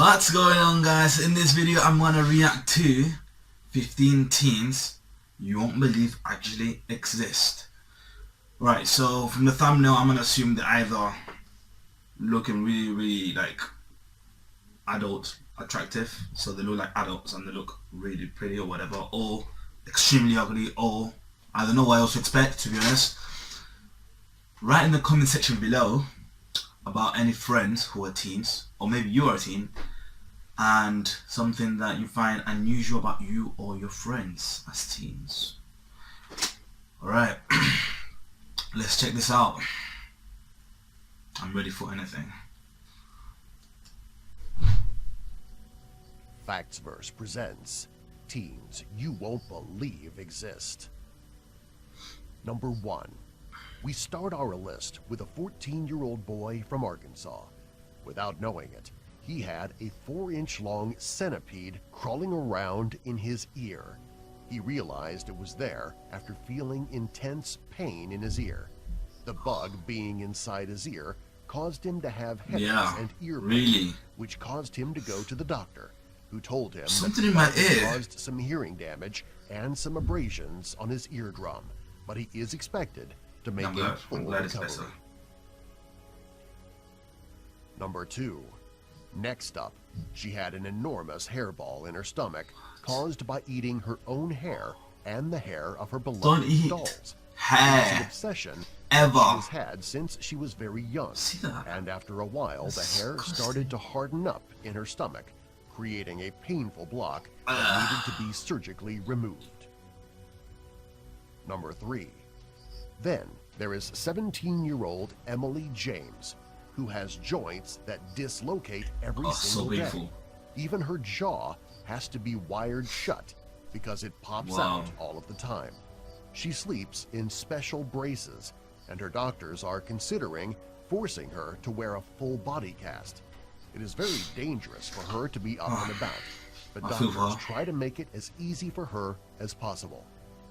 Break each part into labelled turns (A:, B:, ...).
A: What's going on, guys? In this video I'm gonna react to 15 teams you won't believe actually exist. Right, so from the thumbnail I'm gonna assume they're either looking really like adult attractive, so they look like adults and they look really pretty or whatever, or extremely ugly, or I don't know what else to expect, to be honest. Write in the comment section below about any friends who are teens, or maybe you are a teen, and something that you find unusual about you or your friends as teens. Alright, let's check this out. I'm ready for anything.
B: Factsverse presents Teens You Won't Believe Exist. Number 1. We start our list with a 14-year-old boy from Arkansas. Without knowing it, he had a 4-inch-long centipede crawling around in his ear. He realized it was there after feeling intense pain in his ear. The bug being inside his ear caused him to have headaches and ear pain, which caused him to go to the doctor, who told him
A: something
B: that
A: in my ear
B: caused some hearing damage and some abrasions on his eardrum, but he is expected to make a full recovery. Number 2. Next up, she had an enormous hairball in her stomach caused by eating her own hair and the hair of her beloved dolls. It's an obsession she has had since she was very young, and after a while the hair started to harden up in her stomach, creating a painful block that needed to be surgically removed. Number 3. Then there is 17-year-old Emily James, who has joints that dislocate every single day. Even her jaw has to be wired shut because it pops out all of the time. She sleeps in special braces, and her doctors are considering forcing her to wear a full body cast. It is very dangerous for her to be up and about, but doctors try to make it as easy for her as possible.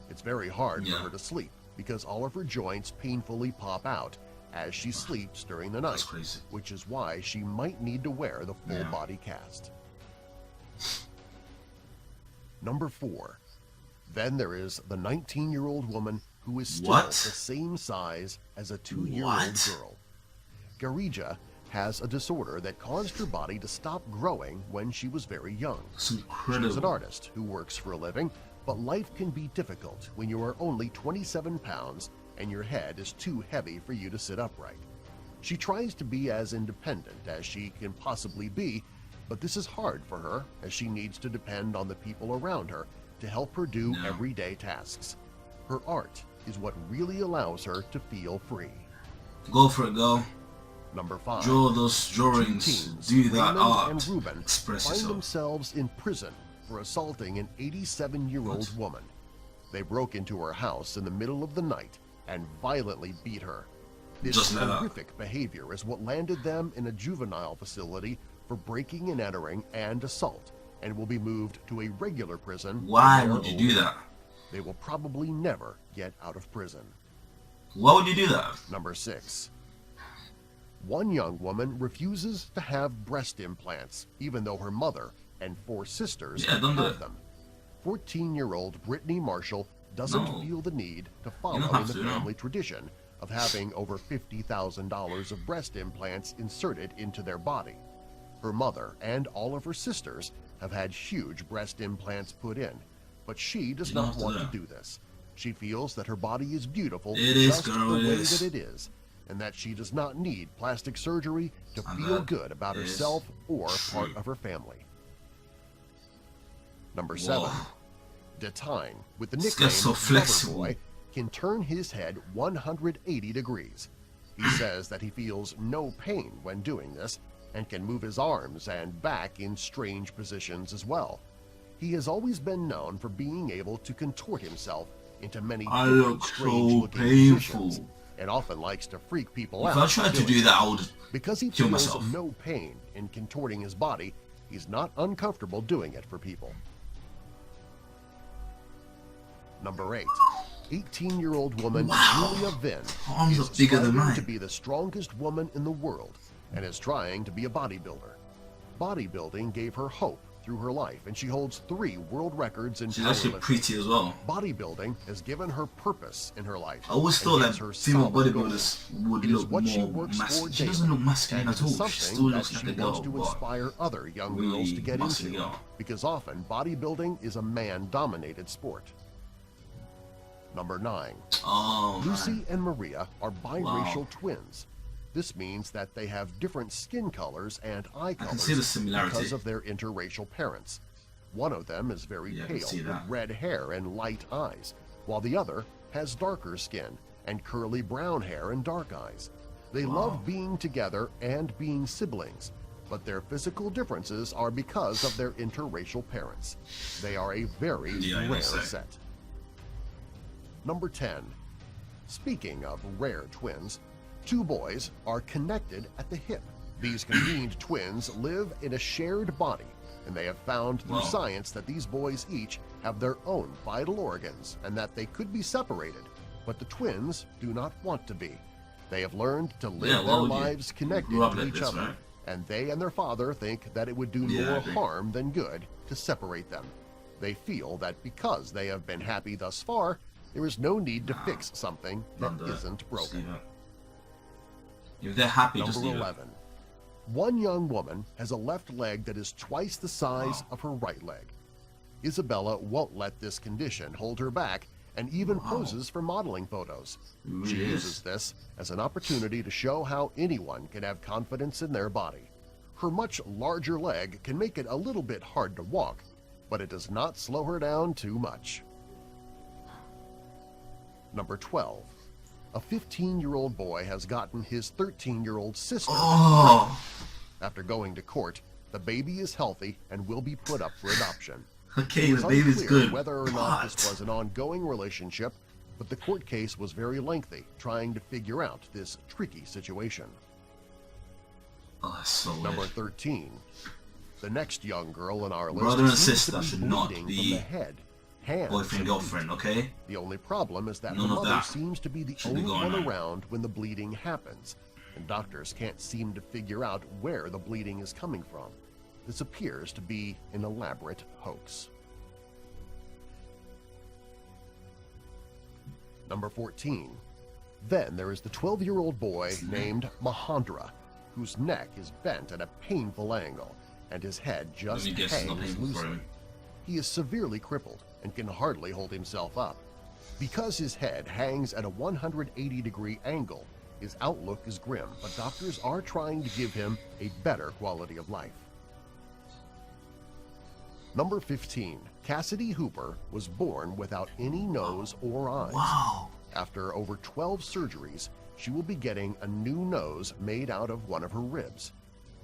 B: It's very hard for her to sleep because all of her joints painfully pop out as she sleeps during the night, which is why she might need to wear the full body cast. Number 4. Then there is the 19-year-old woman who is still the same size as a 2-year-old girl. Garija has a disorder that caused her body to stop growing when she was very young. She is an artist who works for a living, but life can be difficult when you are only 27 pounds and your head is too heavy for you to sit upright. She tries to be as independent as she can possibly be, but this is hard for her as she needs to depend on the people around her to help her do everyday tasks. Her art is what really allows her to feel free.
A: Go for it, go.
B: Number 5.
A: Draw those drawings, do that art,
B: and Ruben
A: express
B: find
A: yourself.
B: themselves in prison for assaulting an 87-year-old woman. They broke into her house in the middle of the night and violently beat her. This horrific behavior is what landed them in a juvenile facility for breaking and entering and assault, and will be moved to a regular prison.
A: Why would you do that?
B: They will probably never get out of prison.
A: Why would you do that?
B: Number 6. One young woman refuses to have breast implants, even though her mother and 4 sisters have them. 14-year-old Brittany Marshall doesn't feel the need to follow in the family tradition of having over $50,000 of breast implants inserted into their body. Her mother and all of her sisters have had huge breast implants put in, but she does not want to do this. She feels that her body is beautiful just the way that it is, and that she does not need plastic surgery to feel good about herself or part of her family. Number 7. Detine, with the nickname Loverboy, can turn his head 180 degrees. He says that he feels no pain when doing this and can move his arms and back in strange positions as well. He has always been known for being able to contort himself into many strange-looking positions, and often likes to freak people out.
A: If I tried to do that, I would
B: because he feels no pain in contorting his body, he's not uncomfortable doing it for people. Number 8. 18-year-old woman Julia Vinn is striving to be the strongest woman in the world and is trying to be a bodybuilder. Bodybuilding gave her hope through her life, and she holds 3 world records in
A: She's actually
B: powerlifting.
A: pretty as well.
B: Bodybuilding has given her purpose in her life.
A: I always thought that female bodybuilders would look more masculine. She doesn't look masculine at all. She still looks like a girl,
B: wants to inspire other young girls to get into, because often bodybuilding is a man-dominated sport. Number 9. Lucy and Maria are biracial twins. This means that they have different skin colors and eye colors because of their interracial parents. One of them is very pale with red hair and light eyes, while the other has darker skin and curly brown hair and dark eyes. They love being together and being siblings, but their physical differences are because of their interracial parents. They are a very rare set. Number 10. Speaking of rare twins, 2 boys are connected at the hip. These congened twins live in a shared body, and they have found through science that these boys each have their own vital organs and that they could be separated, but the twins do not want to be. They have learned to live their lives connected to each other, and they and their father think that it would do more harm than good to separate them. They feel that because they have been happy thus far, there is no need to fix something that isn't broken.
A: If they're happy,
B: Number 11. One young woman has a left leg that is twice the size of her right leg. Isabella won't let this condition hold her back and even poses for modeling photos. She uses this as an opportunity to show how anyone can have confidence in their body. Her much larger leg can make it a little bit hard to walk, but it does not slow her down too much. Number 12. A 15-year-old boy has gotten his 13-year-old sister. After going to court, the baby is healthy and will be put up for adoption.
A: Okay, the baby's good.
B: Whether or not this was an ongoing relationship, but the court case was very lengthy, trying to figure out this tricky situation.
A: That's so weird.
B: Number 13. The next young girl in our list
A: brother and sister should not
B: from
A: be
B: the head, hands,
A: boyfriend girlfriend, okay?
B: The only problem is that
A: None
B: the
A: of
B: mother
A: that
B: seems to be the
A: should be
B: only
A: going
B: one
A: on.
B: around when the bleeding happens, and doctors can't seem to figure out where the bleeding is coming from. This appears to be an elaborate hoax. Number 14. Then there is the 12-year-old boy named Mahendra, whose neck is bent at a painful angle, and his head just hangs loosely. He is severely crippled and can hardly hold himself up. Because his head hangs at a 180-degree angle, his outlook is grim, but doctors are trying to give him a better quality of life. Number 15. Cassidy Hooper was born without any nose or eyes. After over 12 surgeries, she will be getting a new nose made out of one of her ribs.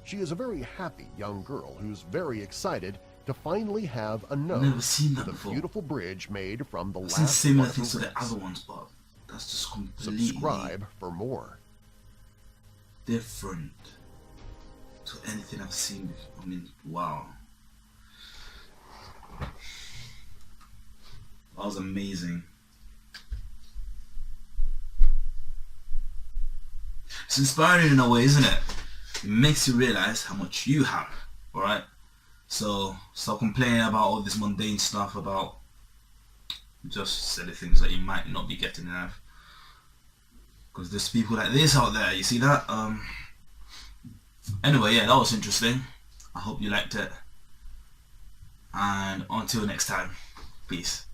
B: She is a very happy young girl who's very excited to finally have a nose.
A: Never seen that
B: with
A: before.
B: A beautiful bridge made from the
A: I've
B: last
A: seen similar
B: part of her
A: things to the
B: ribs.
A: other ones, but that's just completely
B: Subscribe for more.
A: different to anything I've seen before. I mean, wow. That was amazing. It's inspiring in a way, isn't it? It makes you realize how much you have, alright? So stop complaining about all this mundane stuff, about just silly things that you might not be getting in life. Because there's people like this out there, you see that? Anyway, yeah, that was interesting. I hope you liked it. And until next time, peace.